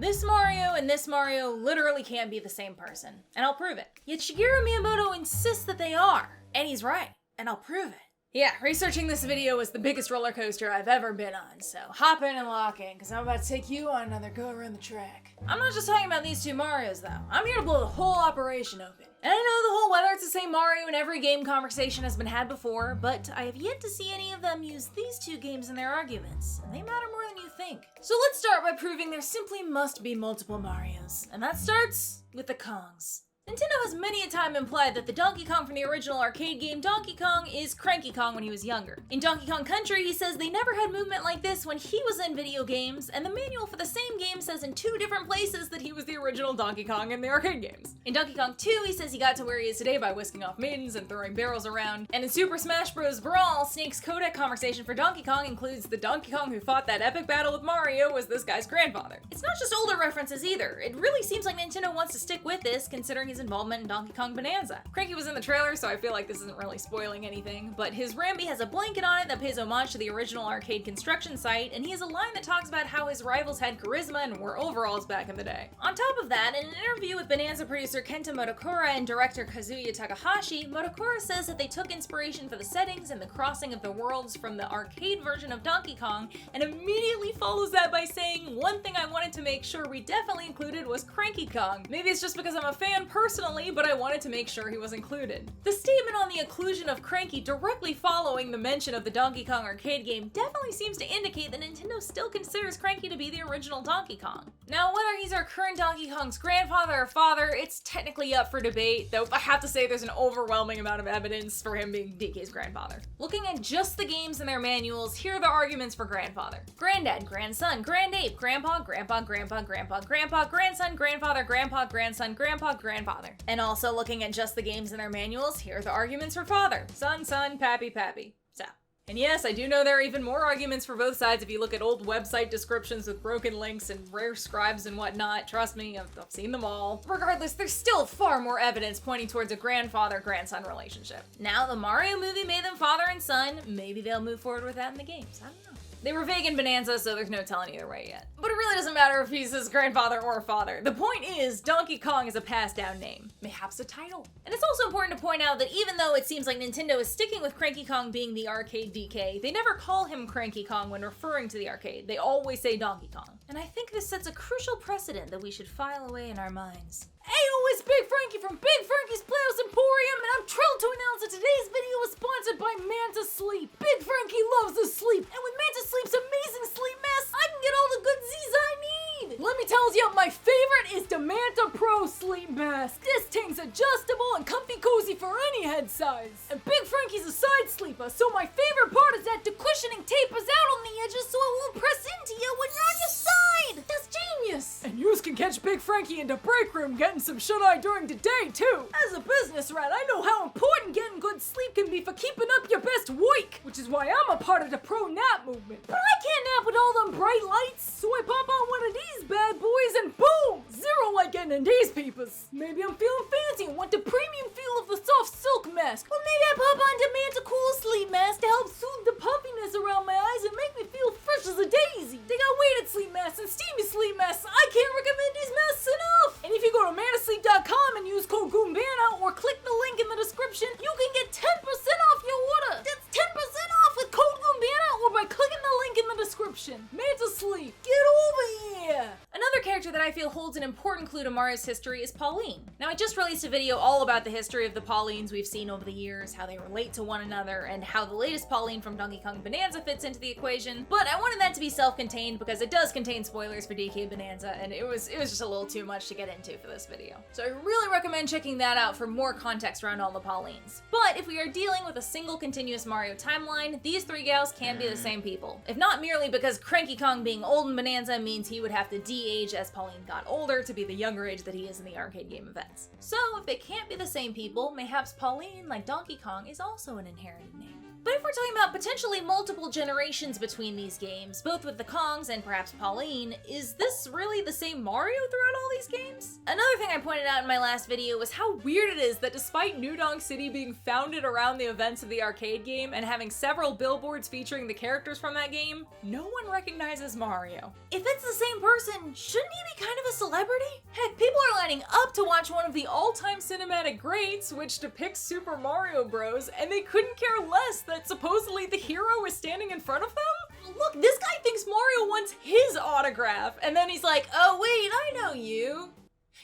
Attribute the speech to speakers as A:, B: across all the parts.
A: This Mario and this Mario literally can't be the same person, and I'll prove it. Yet Shigeru Miyamoto insists that they are, and he's right, and I'll prove it. Yeah, researching this video was the biggest roller coaster I've ever been on, so hop in and lock in, because I'm about to take you on another go around the track. I'm not just talking about these two Marios, though. I'm here to blow the whole operation open. And I know the whole whether it's the same Mario in every game conversation has been had before, but I have yet to see any of them use these two games in their arguments, and they matter more than you think. So let's start by proving there simply must be multiple Marios, and that starts with the Kongs. Nintendo has many a time implied that the Donkey Kong from the original arcade game Donkey Kong is Cranky Kong when he was younger. In Donkey Kong Country, he says they never had movement like this when he was in video games, and the manual for the same game says in 2 different places that he was the original Donkey Kong in the arcade games. In Donkey Kong 2, he says he got to where he is today by whisking off maidens and throwing barrels around, and in Super Smash Bros. Brawl, Snake's codec conversation for Donkey Kong includes the Donkey Kong who fought that epic battle with Mario was this guy's grandfather. It's not just older references either. It really seems like Nintendo wants to stick with this, considering his involvement in Donkey Kong Bonanza. Cranky was in the trailer, so I feel like this isn't really spoiling anything, but his Rambi has a blanket on it that pays homage to the original arcade construction site, and he has a line that talks about how his rivals had charisma and were overalls back in the day. On top of that, in an interview with Bonanza producer Kenta Motokura and director Kazuya Takahashi, Motokura says that they took inspiration for the settings and the crossing of the worlds from the arcade version of Donkey Kong, and immediately follows that by saying, "One thing I wanted to make sure we definitely included was Cranky Kong. Maybe it's just because I'm a fan personally, but I wanted to make sure he was included." The statement on the inclusion of Cranky directly following the mention of the Donkey Kong arcade game definitely seems to indicate that Nintendo still considers Cranky to be the original Donkey Kong. Now, whether he's our current Donkey Kong's grandfather or father, it's technically up for debate, though I have to say there's an overwhelming amount of evidence for him being DK's grandfather. Looking at just the games and their manuals, here are the arguments for grandfather. Granddad, grandson, grandape, grandpa, grandpa, grandpa, grandpa, grandpa, grandson, grandfather, grandpa, grandson, grandpa, grandfather. And also looking at just the games and their manuals, here are the arguments for father. Son, son, pappy, pappy. So. And yes, I do know there are even more arguments for both sides if you look at old website descriptions with broken links and rare scribes and whatnot. Trust me, I've seen them all. Regardless, there's still far more evidence pointing towards a grandfather-grandson relationship. Now, the Mario movie made them father and son. Maybe they'll move forward with that in the games. I don't know. They were vague in Bonanza, so there's no telling either way yet. But it really doesn't matter if he's his grandfather or father. The point is, Donkey Kong is a passed-down name, mayhaps a title. And it's also important to point out that even though it seems like Nintendo is sticking with Cranky Kong being the arcade DK, they never call him Cranky Kong when referring to the arcade. They always say Donkey Kong. And I think this sets a crucial precedent that we should file away in our minds. Ayo, it's Big Frankie from Big Frankie's Playhouse Emporium, and I'm thrilled to announce that today's video is sponsored by Manta Sleep. Big Frankie loves to sleep, and with Manta Sleep's amazing sleep mask, I can get all the good Z's I need. Let me tell you, my favorite is the Manta Pro Sleep Mask. This thing's adjustable and comfy cozy for any head size. And Big Frankie's a side sleeper, so my favorite part is that the cushioning tapers out on the edges so it won't press into you when you're on your side. That's genius. And you can catch Big Frankie in the break room getting some shut-eye during the day, too. As a business rat, I know how important getting good sleep can be for keeping up your best week, which is why I'm a part of the pro-nap movement. But I can't nap with all them bright lights, so I pop on one of these bad boys and boom! Zero light getting in these peepers. Maybe I'm feeling fancy and want the premium feel of the soft silk mask. Or maybe I pop on the Manta Cool Sleep Mask to help soothe the puffiness around my eyes and make me feel fresh as a daisy. They got weighted sleep masks and steamy sleep masks. I can't recommend these masks enough. And if you go to manasleep.com and use code Goombanna or click the link in the description, you can get 10% off your order. That's 10% off with code Goombanna or by clicking the link in the description. Manta Sleep, get over here. Another character that I feel holds an important clue to Mario's history is Pauline. Now, I just released a video all about the history of the Paulines we've seen over the years, how they relate to one another, and how the latest Pauline from Donkey Kong Bonanza fits into the equation, but I wanted that to be self-contained because it does contain spoilers for DK Bonanza, and it was just a little too much to get into for this video. So I really recommend checking that out for more context around all the Paulines. But if we are dealing with a single continuous Mario timeline, these 3 gals can be the same people. If not merely because Cranky Kong being old in Bonanza means he would have to de-age as Pauline got older to be the younger age that he is in the arcade game events. So if they can't be the same people, mayhaps Pauline, like Donkey Kong, is also an inherited name. But if we're talking about potentially multiple generations between these games, both with the Kongs and perhaps Pauline, is this really the same Mario throughout all these games? Another thing I pointed out in my last video was how weird it is that despite New Donk City being founded around the events of the arcade game and having several billboards featuring the characters from that game, no one recognizes Mario. If it's the same person, shouldn't he be kind of a celebrity? Heck, people are lining up to watch one of the all-time cinematic greats, which depicts Super Mario Bros, and they couldn't care less that supposedly the hero is standing in front of them? Look, this guy thinks Mario wants his autograph, and then he's like, oh wait, I know you.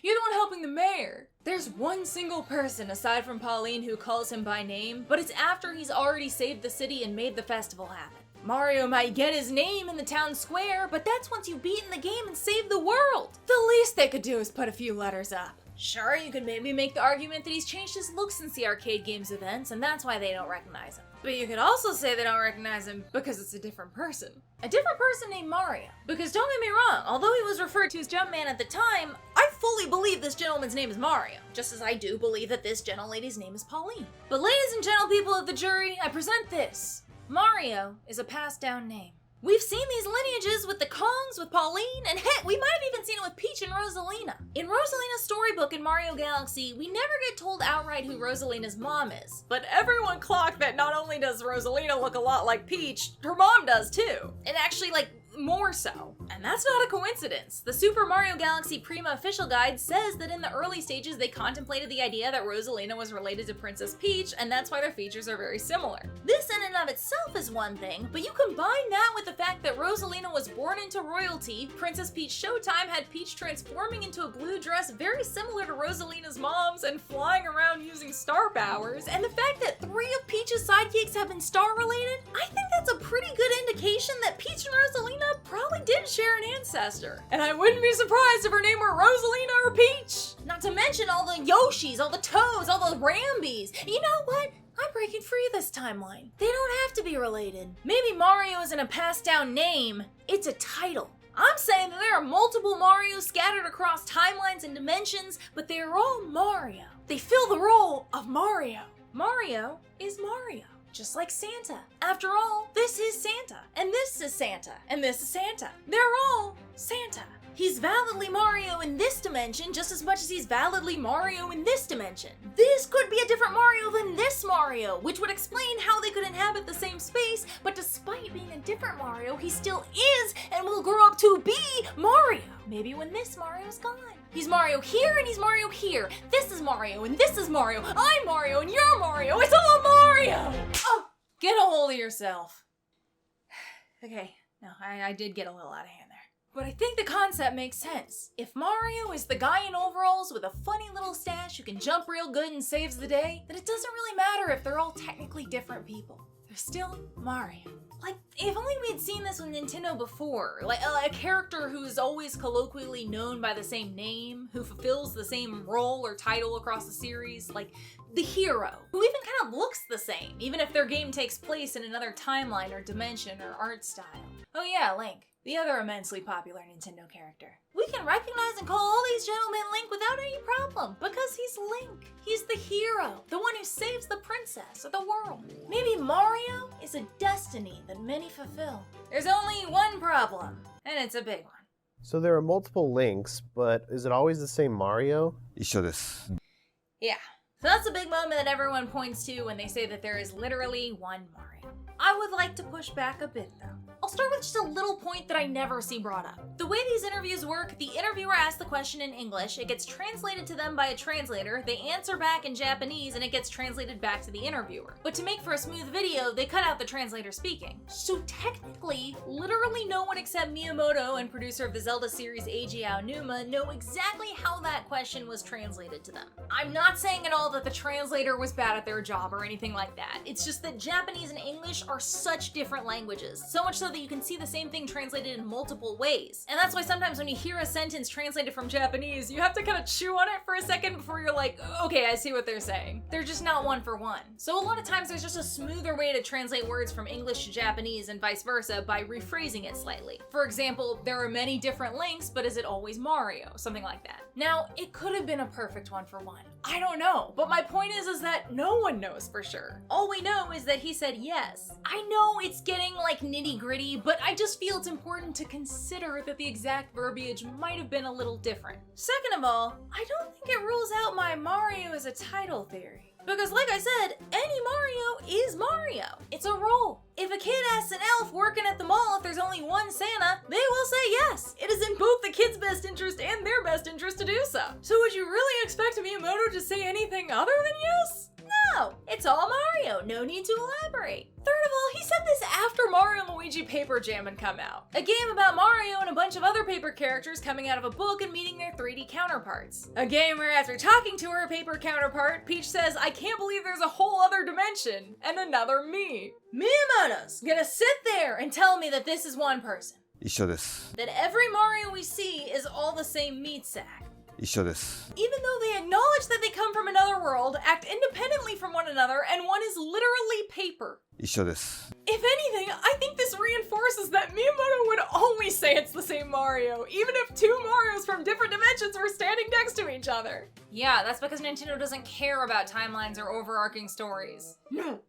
A: You're the one helping the mayor. There's one single person aside from Pauline who calls him by name, but it's after he's already saved the city and made the festival happen. Mario might get his name in the town square, but that's once you've beaten the game and saved the world. The least they could do is put a few letters up. Sure, you could maybe make the argument that he's changed his look since the arcade game's events, and that's why they don't recognize him. But you could also say they don't recognize him because it's a different person. A different person named Mario. Because don't get me wrong, although he was referred to as Jumpman at the time, I fully believe this gentleman's name is Mario, just as I do believe that this gentlelady's name is Pauline. But ladies and gentle people of the jury, I present this. Mario is a passed down name. We've seen these lineages with the Kongs, with Pauline, and heck, we might have even seen it with Peach and Rosalina. In Rosalina's storybook in Mario Galaxy, we never get told outright who Rosalina's mom is. But everyone clocked that not only does Rosalina look a lot like Peach, her mom does too. And actually, more so. And that's not a coincidence. The Super Mario Galaxy Prima official guide says that in the early stages they contemplated the idea that Rosalina was related to Princess Peach, and that's why their features are very similar. This in and of itself is one thing, but you combine that with the fact that Rosalina was born into royalty, Princess Peach Showtime had Peach transforming into a blue dress very similar to Rosalina's mom's and flying around using star powers, and the fact that 3 of Peach's sidekicks have been star related, I think that's a pretty good indication that Peach and Rosalina probably did share an ancestor. And I wouldn't be surprised if her name were Rosalina or Peach. Not to mention all the Yoshis, all the Toads, all the Rambies. You know what? I'm breaking free this timeline. They don't have to be related. Maybe Mario isn't a passed down name, it's a title. I'm saying that there are multiple Marios scattered across timelines and dimensions, but they are all Mario. They fill the role of Mario. Mario is Mario. Just like Santa. After all, this is Santa, and this is Santa, and this is Santa. They're all Santa. He's validly Mario in this dimension just as much as he's validly Mario in this dimension. This could be a different Mario than this Mario, which would explain how they could inhabit the same space, but despite being a different Mario, he still is and will grow up to be Mario. Maybe when this Mario's gone. He's Mario here and he's Mario here. This is Mario and this is Mario. I'm Mario and you're Mario. It's all Mario! Oh, get a hold of yourself. Okay, no, I did get a little out of hand there. But I think the concept makes sense. If Mario is the guy in overalls with a funny little stash who can jump real good and saves the day, then it doesn't really matter if they're all technically different people. They're still Mario. Like, if only we'd seen this with Nintendo before. Like, a character who's always colloquially known by the same name, who fulfills the same role or title across the series, like the hero, who even kind of looks the same, even if their game takes place in another timeline or dimension or art style. Oh yeah, Link, the other immensely popular Nintendo character. We can recognize and call all these gentlemen Link without any problem, because he's Link. He's the hero, the one who saves the princess or the world. Maybe Mario is a destiny that many fulfill. There's only one problem, and it's a big one.
B: So there are multiple Links, but is it always the same Mario?
C: 一緒です。
A: Yeah, so that's a big moment that everyone points to when they say that there is literally one Mario. I would like to push back a bit though. I'll start with just a little point that I never see brought up. The way these interviews work, the interviewer asks the question in English, it gets translated to them by a translator, they answer back in Japanese, and it gets translated back to the interviewer. But to make for a smooth video, they cut out the translator speaking. So technically, literally no one except Miyamoto and producer of the Zelda series Eiji Aonuma know exactly how that question was translated to them. I'm not saying at all that the translator was bad at their job or anything like that. It's just that Japanese and English are such different languages. So much so that you can see the same thing translated in multiple ways. And that's why sometimes when you hear a sentence translated from Japanese, you have to kind of chew on it for a second before you're like, okay, I see what they're saying. They're just not one for one. So a lot of times there's just a smoother way to translate words from English to Japanese and vice versa by rephrasing it slightly. For example, there are many different links, but is it always Mario? Something like that. Now, it could have been a perfect one for one. I don't know, but my point is that no one knows for sure. All we know is that he said yes. I know it's getting like nitty-gritty, but I just feel it's important to consider that the exact verbiage might have been a little different. Second of all, I don't think it rules out my Mario as a title theory. Because like I said, any Mario is Mario. It's a role. If a kid asks an elf working at the mall if there's only one Santa, they will say yes. It is in both the kid's best interest and their best interest to do so. So would you really expect Miyamoto to say anything other than yes? No, it's all Mario, no need to elaborate. Third of all, he said this after Mario and Luigi Paper Jam had come out. A game about Mario and a bunch of other paper characters coming out of a book and meeting their 3D counterparts. A game where after talking to her paper counterpart, Peach says, I can't believe there's a whole other dimension, and another me. Miyamoto's gonna sit there and tell me that this is one person.
C: 一緒です。
A: That every Mario we see is all the same meat sack.
C: 一緒です。
A: Even though they acknowledge that they come from another world, act independently from one another, and one is literally paper.
C: 一緒です。
A: If anything, I think this reinforces that Miyamoto would only say it's the same Mario, even if two Marios from different dimensions were standing next to each other. Yeah, that's because Nintendo doesn't care about timelines or overarching stories. No,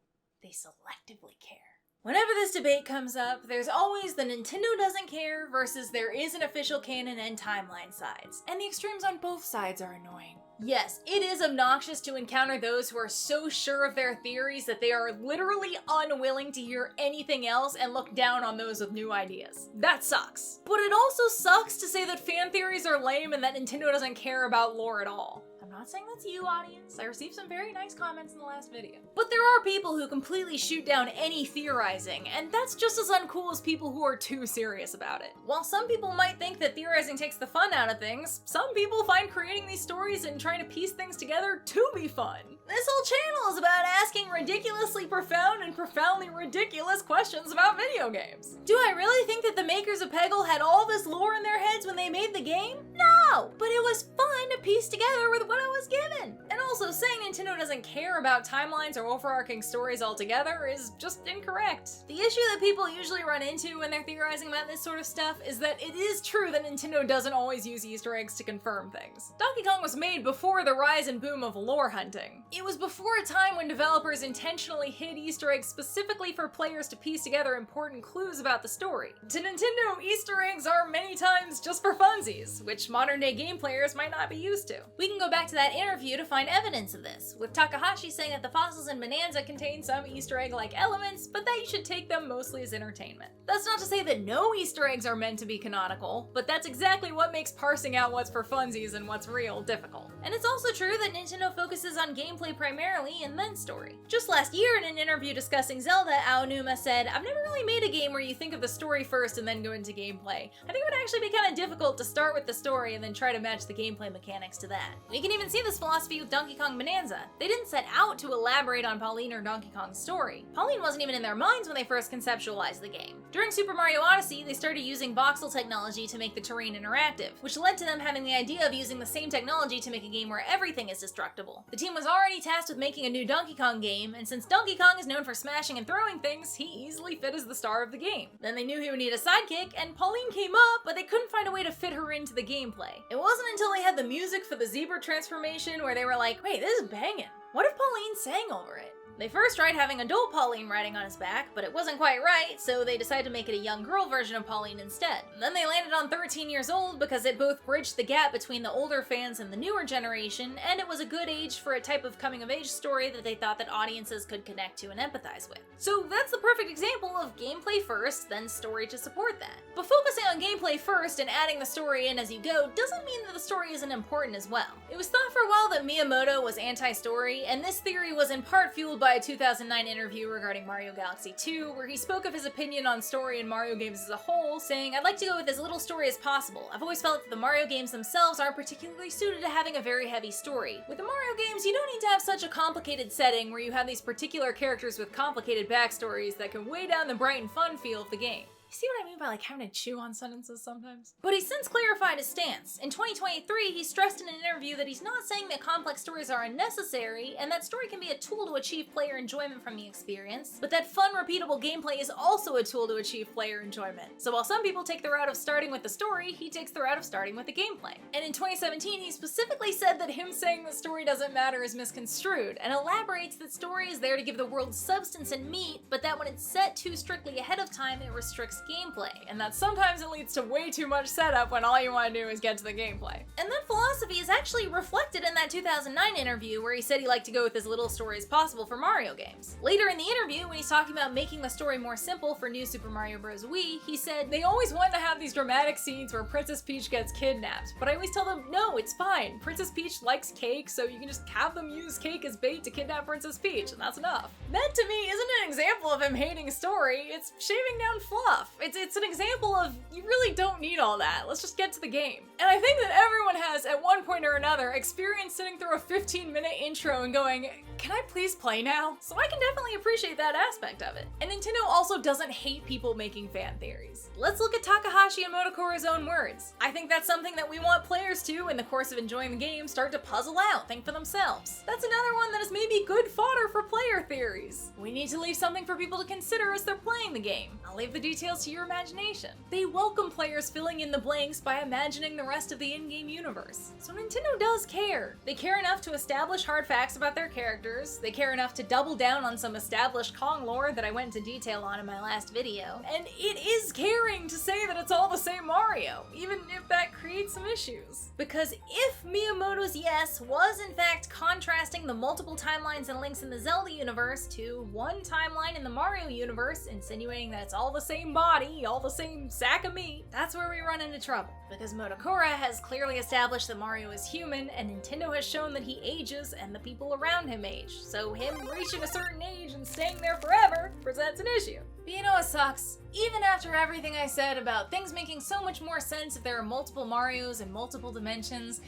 A: they selectively care. Whenever this debate comes up, there's always the Nintendo doesn't care versus there is an official canon and timeline sides. And the extremes on both sides are annoying. Yes, it is obnoxious to encounter those who are so sure of their theories that they are literally unwilling to hear anything else and look down on those with new ideas. That sucks. But it also sucks to say that fan theories are lame and that Nintendo doesn't care about lore at all. I'm not saying that's you, audience. I received some very nice comments in the last video. But there are people who completely shoot down any theorizing, and that's just as uncool as people who are too serious about it. While some people might think that theorizing takes the fun out of things, some people find creating these stories and trying to piece things together to be fun. This whole channel is about asking ridiculously profound and profoundly ridiculous questions about video games. Do I really think that the makers of Peggle had all this lore in their heads when they made the game? No! But it was fun to piece together with what I was given. And also, saying Nintendo doesn't care about timelines or overarching stories altogether is just incorrect. The issue that people usually run into when they're theorizing about this sort of stuff is that it is true that Nintendo doesn't always use Easter eggs to confirm things. Donkey Kong was made before the rise and boom of lore hunting. It was before a time when developers intentionally hid Easter eggs specifically for players to piece together important clues about the story. To Nintendo, Easter eggs are many times just for funsies, which modern-day game players might not be used to. We can go back to that interview to find evidence of this, with Takahashi saying that the fossils in Bonanza contain some Easter egg-like elements, but that you should take them mostly as entertainment. That's not to say that no Easter eggs are meant to be canonical, but that's exactly what makes parsing out what's for funsies and what's real difficult. And it's also true that Nintendo focuses on gameplay primarily and then story. Just last year in an interview discussing Zelda, Aonuma said, I've never really made a game where you think of the story first and then go into gameplay. I think it would actually be kind of difficult to start with the story and then try to match the gameplay mechanics to that. We can even see this philosophy with Donkey Kong Bonanza. They didn't set out to elaborate on Pauline or Donkey Kong's story. Pauline wasn't even in their minds when they first conceptualized the game. During Super Mario Odyssey, they started using voxel technology to make the terrain interactive, which led to them having the idea of using the same technology to make a game where everything is destructible. The team was already tasked with making a new Donkey Kong game, and since Donkey Kong is known for smashing and throwing things, he easily fit as the star of the game. Then they knew he would need a sidekick, and Pauline came up, but they couldn't find a way to fit her into the gameplay. It wasn't until they had the music for the zebra transformation where they were like, wait, this is banging. What if Pauline sang over it? They first tried having adult Pauline riding on his back, but it wasn't quite right, so they decided to make it a young girl version of Pauline instead. And then they landed on 13 years old because it both bridged the gap between the older fans and the newer generation, and it was a good age for a type of coming-of-age story that they thought that audiences could connect to and empathize with. So that's the perfect example of gameplay first, then story to support that. But focusing on gameplay first and adding the story in as you go doesn't mean that the story isn't important as well. It was thought for a while that Miyamoto was anti-story, and this theory was in part fueled by a 2009 interview regarding Mario Galaxy 2, where he spoke of his opinion on story in Mario games as a whole, saying, I'd like to go with as little story as possible. I've always felt that the Mario games themselves aren't particularly suited to having a very heavy story. With the Mario games, you don't need to have such a complicated setting where you have these particular characters with complicated backstories that can weigh down the bright and fun feel of the game. You see what I mean by like having to chew on sentences sometimes? But he's since clarified his stance. In 2023, he stressed in an interview that he's not saying that complex stories are unnecessary, and that story can be a tool to achieve player enjoyment from the experience, but that fun, repeatable gameplay is also a tool to achieve player enjoyment. So while some people take the route of starting with the story, he takes the route of starting with the gameplay. And in 2017, he specifically said that him saying the story doesn't matter is misconstrued, and elaborates that story is there to give the world substance and meat, but that when it's set too strictly ahead of time, it restricts gameplay, and that sometimes it leads to way too much setup when all you want to do is get to the gameplay. And that philosophy is actually reflected in that 2009 interview where he said he liked to go with as little story as possible for Mario games. Later in the interview, when he's talking about making the story more simple for New Super Mario Bros. Wii, he said, "They always want to have these dramatic scenes where Princess Peach gets kidnapped, but I always tell them, no, it's fine. Princess Peach likes cake, so you can just have them use cake as bait to kidnap Princess Peach, and that's enough." That to me isn't an example of him hating story, it's shaving down fluff. It's an example of, you really don't need all that, let's just get to the game. And I think that everyone has, at one point or another, experienced sitting through a 15-minute intro and going, can I please play now? So I can definitely appreciate that aspect of it. And Nintendo also doesn't hate people making fan theories. Let's look at Takahashi and Motokura's own words. I think that's something that we want players to, in the course of enjoying the game, start to puzzle out, think for themselves. That's another one that is maybe good fodder for player theories. We need to leave something for people to consider as they're playing the game. I'll leave the details to your imagination. They welcome players filling in the blanks by imagining the rest of the in-game universe. So Nintendo does care. They care enough to establish hard facts about their characters, they care enough to double down on some established Kong lore that I went into detail on in my last video, and it is caring to say that it's all the same Mario, even if that creates some issues. Because if Miyamoto's yes was in fact contrasting the multiple timelines and links in the Zelda universe to one timeline in the Mario universe, insinuating that it's all the same body, all the same sack of meat, that's where we run into trouble. Because Motokura has clearly established that Mario is human, and Nintendo has shown that he ages and the people around him age. So him reaching a certain age and staying there forever presents an issue. But you know what sucks? Even after everything I said about things making so much more sense if there are multiple Marios in multiple dimensions,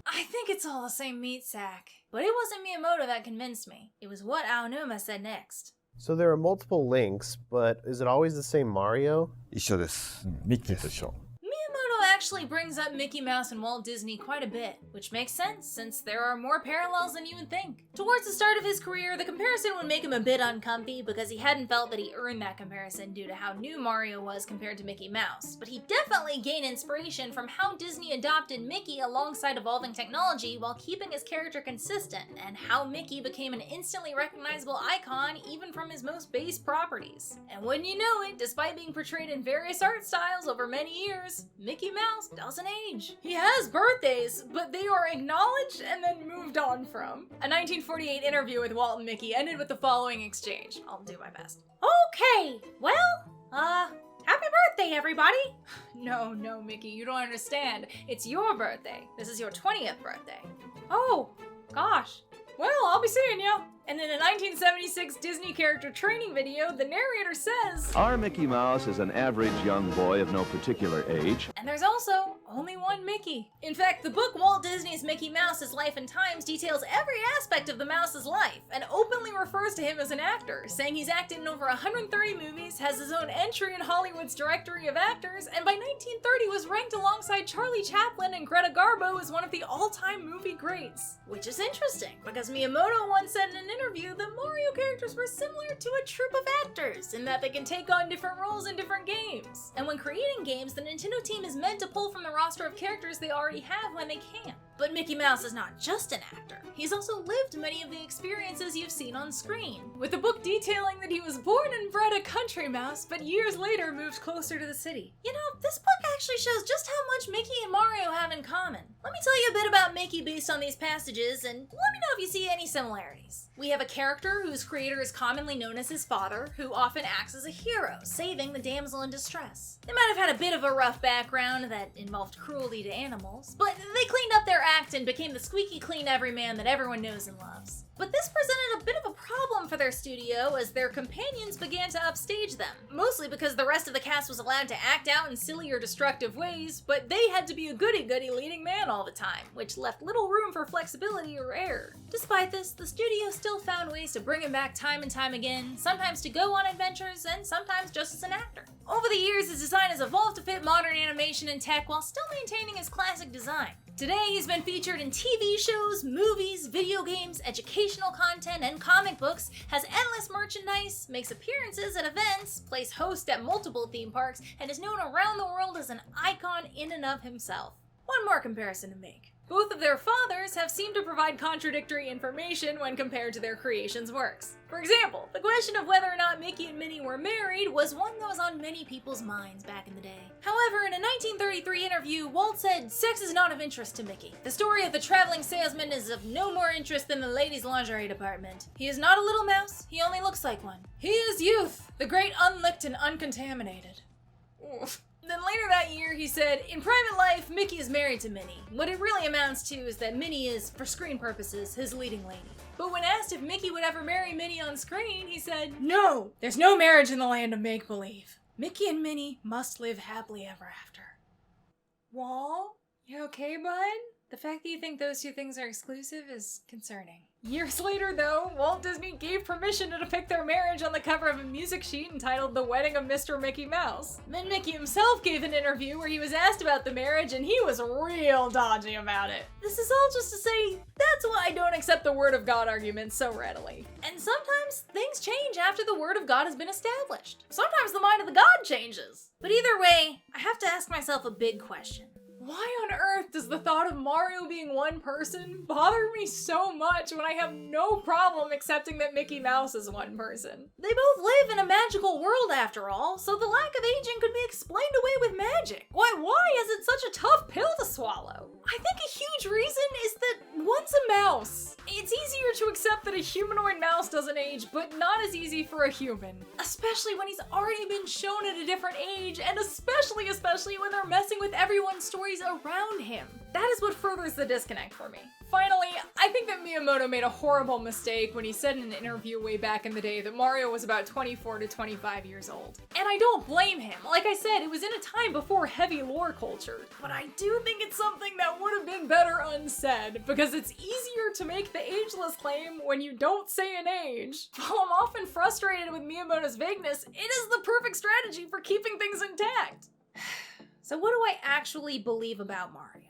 A: I think it's all the same meat sack. But it wasn't Miyamoto that convinced me. It was what Aonuma said next.
B: So there are multiple links, but is it always the same Mario?
C: 一緒です。
D: ミッキーと一緒。
A: Miyamoto actually brings up Mickey Mouse and Walt Disney quite a bit, which makes sense since there are more parallels than you would think. Towards the start of his career, the comparison would make him a bit uncomfy because he hadn't felt that he earned that comparison due to how new Mario was compared to Mickey Mouse, but he definitely gained inspiration from how Disney adopted Mickey alongside evolving technology while keeping his character consistent, and how Mickey became an instantly recognizable icon even from his most base properties. And wouldn't you know it, despite being portrayed in various art styles over many years, Mickey Mouse doesn't age. He has birthdays, but they are acknowledged and then moved on from. A 1948 interview with Walt and Mickey ended with the following exchange. I'll do my best. Okay, well, happy birthday, everybody! No, Mickey, you don't understand. It's your birthday. This is your 20th birthday. Oh, gosh. Well, I'll be seeing you. And in a 1976 Disney character training video, the narrator says,
E: Our Mickey Mouse is an average young boy of no particular age.
A: And there's also only one Mickey. In fact, the book Walt Disney's Mickey Mouse's Life and Times details every aspect of the Mouse's life, and openly refers to him as an actor, saying he's acted in over 130 movies, has his own entry in Hollywood's directory of actors, and by 1930 was ranked alongside Charlie Chaplin and Greta Garbo as one of the all-time movie greats. Which is interesting, because Miyamoto once said in an interview that Mario characters were similar to a troupe of actors, in that they can take on different roles in different games. And when creating games, the Nintendo team is meant to pull from the roster of characters they already have when they can. But Mickey Mouse is not just an actor. He's also lived many of the experiences you've seen on screen, with the book detailing that he was born and bred a country mouse, but years later moved closer to the city. You know, this book actually shows just how much Mickey and Mario have in common. Let me tell you a bit about Mickey based on these passages, and let me know if you see any similarities. We have a character whose creator is commonly known as his father, who often acts as a hero, saving the damsel in distress. They might have had a bit of a rough background that involved cruelty to animals, but they cleaned up their act act and became the squeaky clean everyman that everyone knows and loves. But this presented a bit of a problem for their studio as their companions began to upstage them, mostly because the rest of the cast was allowed to act out in silly or destructive ways, but they had to be a goody-goody leading man all the time, which left little room for flexibility or error. Despite this, the studio still found ways to bring him back time and time again, sometimes to go on adventures and sometimes just as an actor. Over the years, his design has evolved to fit modern animation and tech while still maintaining his classic design. Today, he's been featured in TV shows, movies, video games, educational content, and comic books, has endless merchandise, makes appearances at events, plays host at multiple theme parks, and is known around the world as an icon in and of himself. One more comparison to make. Both of their fathers have seemed to provide contradictory information when compared to their creation's works. For example, the question of whether or not Mickey and Minnie were married was one that was on many people's minds back in the day. However, in a 1933 interview, Walt said, "Sex is not of interest to Mickey. The story of the traveling salesman is of no more interest than the ladies' lingerie department. He is not a little mouse, he only looks like one. He is youth, the great unlicked and uncontaminated." Oof. Then later that year, he said, "In private life, Mickey is married to Minnie. What it really amounts to is that Minnie is, for screen purposes, his leading lady." But when asked if Mickey would ever marry Minnie on screen, he said, "No! There's no marriage in the land of make-believe. Mickey and Minnie must live happily ever after." Wall? You okay, bud? The fact that you think those two things are exclusive is concerning. Years later, though, Walt Disney gave permission to depict their marriage on the cover of a music sheet entitled The Wedding of Mr. Mickey Mouse. Then Mickey himself gave an interview where he was asked about the marriage and he was real dodgy about it. This is all just to say, that's why I don't accept the Word of God argument so readily. And sometimes things change after the Word of God has been established. Sometimes the mind of the God changes. But either way, I have to ask myself a big question. Why on earth does the thought of Mario being one person bother me so much when I have no problem accepting that Mickey Mouse is one person? They both live in a magical world after all, so the lack of aging could be explained away with magic. Why is it such a tough pill to swallow? I think a huge reason is that one's a mouse. It's easier to accept that a humanoid mouse doesn't age, but not as easy for a human. Especially when he's already been shown at a different age, and especially when they're messing with everyone's stories around him. That is what furthers the disconnect for me. Finally, I think that Miyamoto made a horrible mistake when he said in an interview way back in the day that Mario was about 24 to 25 years old. And I don't blame him. Like I said, it was in a time before heavy lore culture. But I do think it's something that would have been better unsaid, because it's easier to make the ageless claim when you don't say an age. While I'm often frustrated with Miyamoto's vagueness, it is the perfect strategy for keeping things intact. So what do I actually believe about Mario?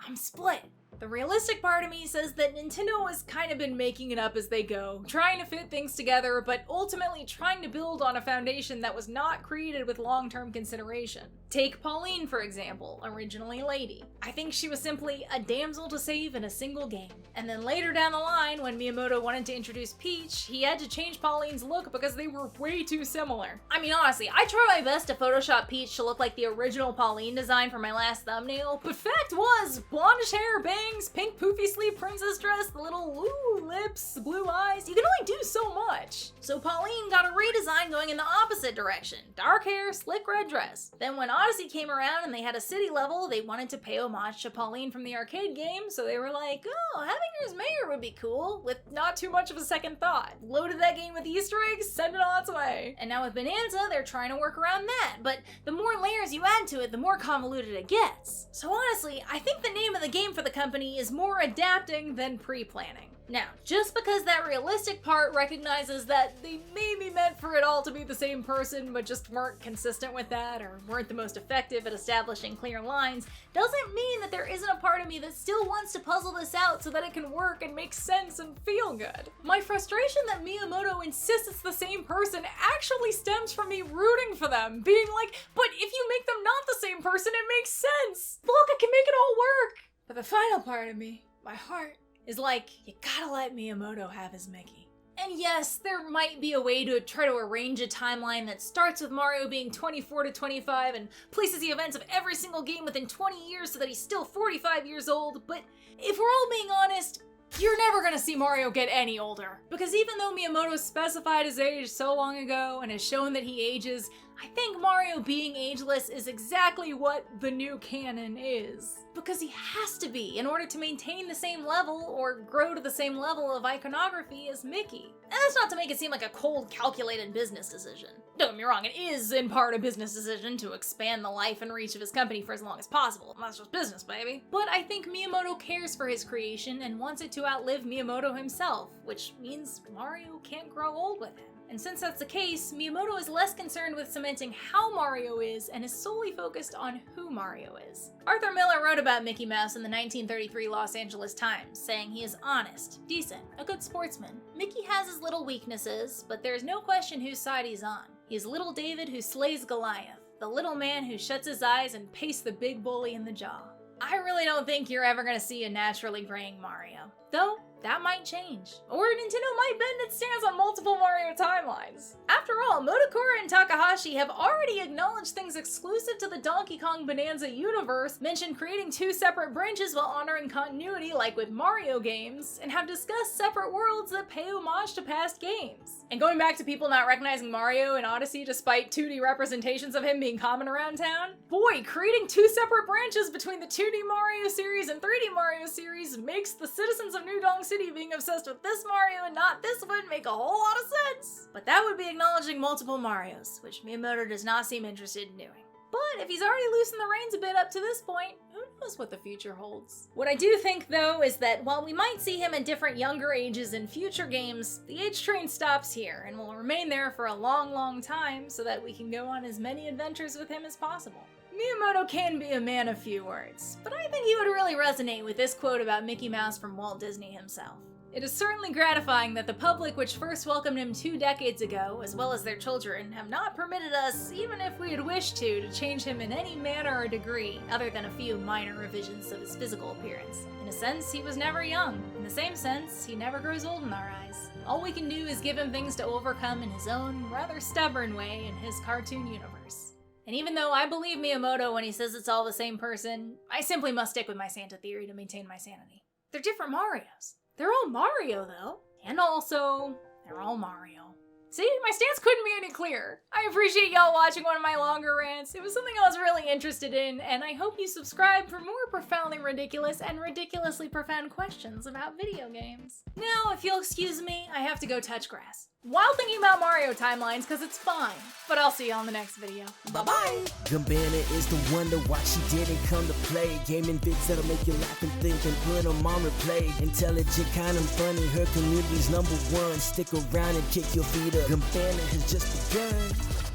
A: I'm split. The realistic part of me says that Nintendo has kind of been making it up as they go, trying to fit things together, but ultimately trying to build on a foundation that was not created with long-term consideration. Take Pauline, for example, originally Lady. I think she was simply a damsel to save in a single game. And then later down the line, when Miyamoto wanted to introduce Peach, he had to change Pauline's look because they were way too similar. I mean, honestly, I tried my best to Photoshop Peach to look like the original Pauline design for my last thumbnail, but fact was, blondish hair, bangs, pink poofy sleeve princess dress, the little lips, blue eyes, you can only do so much. So Pauline got a redesign going in the opposite direction. Dark hair, slick red dress. Then when Odyssey came around and they had a city level, they wanted to pay homage to Pauline from the arcade game, so they were like, oh, having her as mayor would be cool, with not too much of a second thought. Loaded that game with Easter eggs, sent it on its way. And now with Bonanza, they're trying to work around that, but the more layers you add to it, the more convoluted it gets. So honestly, I think the name of the game for the company is more adapting than pre-planning. Now, just because that realistic part recognizes that they may be meant for it all to be the same person, but just weren't consistent with that, or weren't the most effective at establishing clear lines, doesn't mean that there isn't a part of me that still wants to puzzle this out so that it can work and make sense and feel good. My frustration that Miyamoto insists it's the same person actually stems from me rooting for them, being like, but if you make them not the same person, it makes sense! Look, I can make it all work! But the final part of me, my heart, is like, you gotta let Miyamoto have his Mickey. And yes, there might be a way to try to arrange a timeline that starts with Mario being 24 to 25 and places the events of every single game within 20 years so that he's still 45 years old, but if we're all being honest, you're never gonna see Mario get any older. Because even though Miyamoto specified his age so long ago and has shown that he ages, I think Mario being ageless is exactly what the new canon is. Because he has to be in order to maintain the same level or grow to the same level of iconography as Mickey. And that's not to make it seem like a cold, calculated business decision. Don't get me wrong, it is in part a business decision to expand the life and reach of his company for as long as possible. That's just business, baby. But I think Miyamoto cares for his creation and wants it to outlive Miyamoto himself, which means Mario can't grow old with him. And since that's the case, Miyamoto is less concerned with cementing how Mario is and is solely focused on who Mario is. Arthur Miller wrote about Mickey Mouse in the 1933 Los Angeles Times, saying he is honest, decent, a good sportsman. Mickey has his little weaknesses, but there's no question whose side he's on. He's little David who slays Goliath, the little man who shuts his eyes and pastes the big bully in the jaw. I really don't think you're ever gonna see a naturally graying Mario. Though, that might change. Or Nintendo might bend its stance on multiple Mario timelines. After all, Motokura and Takahashi have already acknowledged things exclusive to the Donkey Kong Bonanza universe, mentioned creating two separate branches while honoring continuity like with Mario games, and have discussed separate worlds that pay homage to past games. And going back to people not recognizing Mario in Odyssey despite 2D representations of him being common around town, boy, creating two separate branches between the 2D Mario series and 3D Mario series makes the citizens of New Donk City being obsessed with this Mario and not this one make a whole lot of sense. But that would be acknowledging multiple Marios, which Miyamoto does not seem interested in doing. But if he's already loosened the reins a bit up to this point, who knows what the future holds. What I do think, though, is that while we might see him in different younger ages in future games, the age train stops here and will remain there for a long, long time so that we can go on as many adventures with him as possible. Miyamoto can be a man of few words, but I think he would really resonate with this quote about Mickey Mouse from Walt Disney himself. It is certainly gratifying that the public which first welcomed him 2 decades ago, as well as their children, have not permitted us, even if we had wished to change him in any manner or degree, other than a few minor revisions of his physical appearance. In a sense, he was never young. In the same sense, he never grows old in our eyes. All we can do is give him things to overcome in his own, rather stubborn way in his cartoon universe. And even though I believe Miyamoto when he says it's all the same person, I simply must stick with my Santa theory to maintain my sanity. They're different Marios. They're all Mario, though. And also, they're all Mario. See, my stance couldn't be any clearer. I appreciate y'all watching one of my longer rants. It was something I was really interested in, and I hope you subscribe for more profoundly ridiculous and ridiculously profound questions about video games. Now, if you'll excuse me, I have to go touch grass. While thinking about Mario timelines, because it's fine. But I'll see y'all in the next video. Bye-bye!
D: Goombanna is the wonder why she didn't come to play. Gaming vids that'll make you laugh and think and put them on replay. Intelligent, kind of funny, her community's #1. Stick around and kick your feet up. Goombanna has just begun.